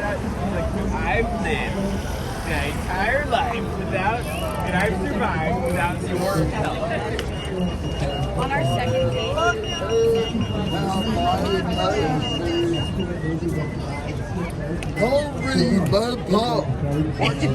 that? Like, I've lived an entire life without, and I've survived without your help. On our second date. Don't read my part. What you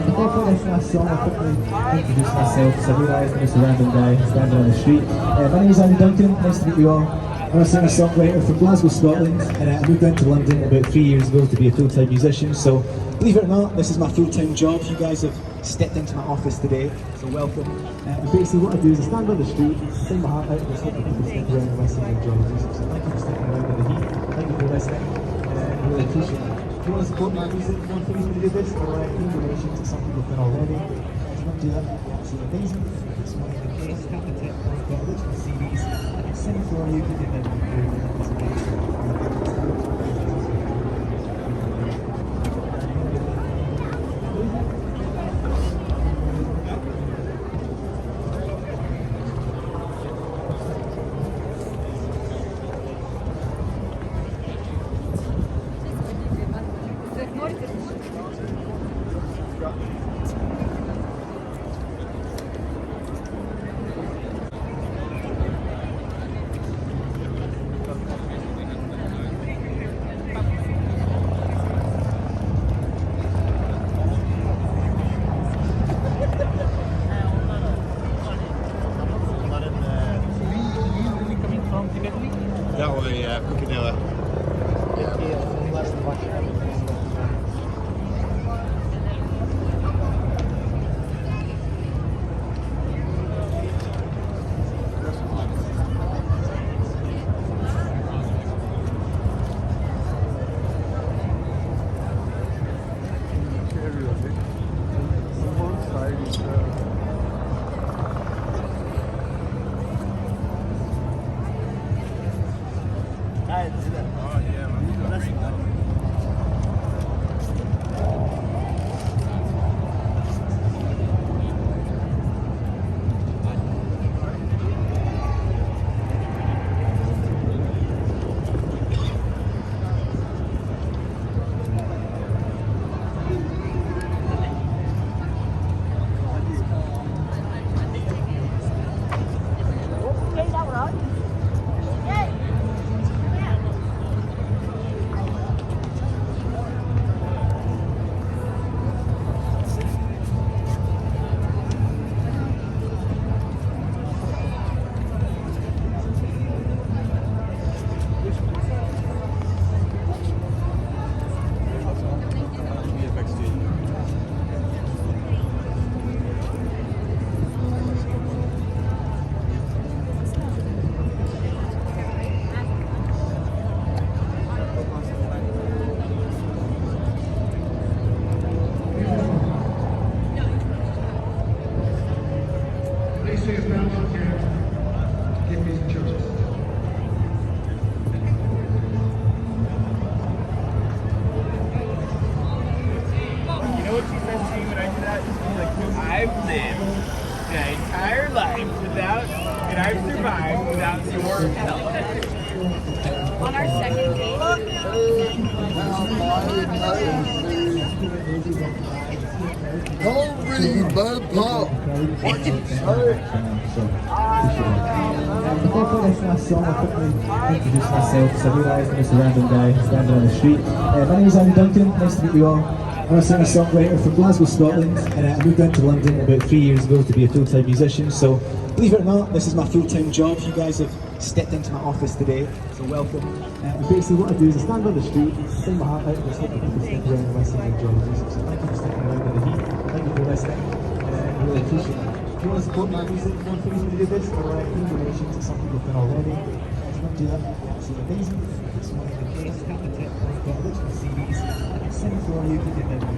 Before I play this last song, I'll quickly introduce myself because I realise I'm just a random guy standing on the street. My name is Andy Duncan, nice to meet you all. I'm a singer-songwriter from Glasgow, Scotland, and I moved down to London about 3 years ago to be a full-time musician. So, believe it or not, this is my full-time job. You guys have stepped into my office today, so welcome. And basically what I do is I stand on the street, sing my heart out, and just hope that people stick around and listen and enjoy the music. So thank you for sticking around in the heat, thank you for listening, I really appreciate it. If you want to support my music, please do this, or any donations that some people have done already. If you want to do that, that'd be absolutely amazing. It's one of the greatest content I've got original CDs. I can sing for you, give you a bit of That way, Piccadilly. I've lived an entire life without, and I've survived without your help. On our second date. Don't read my part. What you Before I play this last song, I'll quickly introduce myself because I realise I'm just a random guy standing on the street. My name is Andy Duncan, nice to meet you all. I'm a singer-songwriter from Glasgow, Scotland, and I moved down to London about 3 years ago to be a full-time musician. So, believe it or not, this is my full-time job. You guys have stepped into my office today, so welcome. Basically what I do is I stand on the street, sing my heart out, and just hope that people stick around and listen and enjoy the music. So thank you for sticking around in the heat, thank you for listening, I really appreciate it. If you want to support my music, please do this, or any donations that some people have done already. If you want to do that, that'd be absolutely amazing. It's one of the greatest content I've got original CDs. I can sing for you, give you a bit of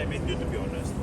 came in good, to be honest.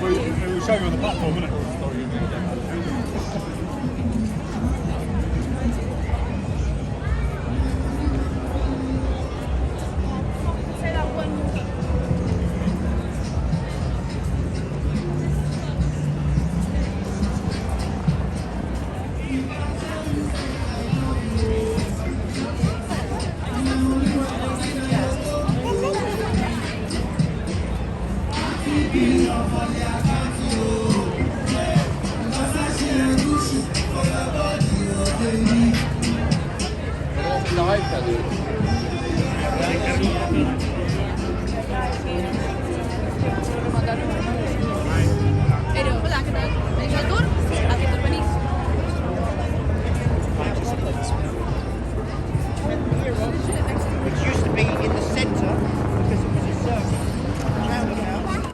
We'll show you on the platform, won't it? live çalıyorum. Pero, wala ka na. May tour? Akin tour pa ni. Which used to be in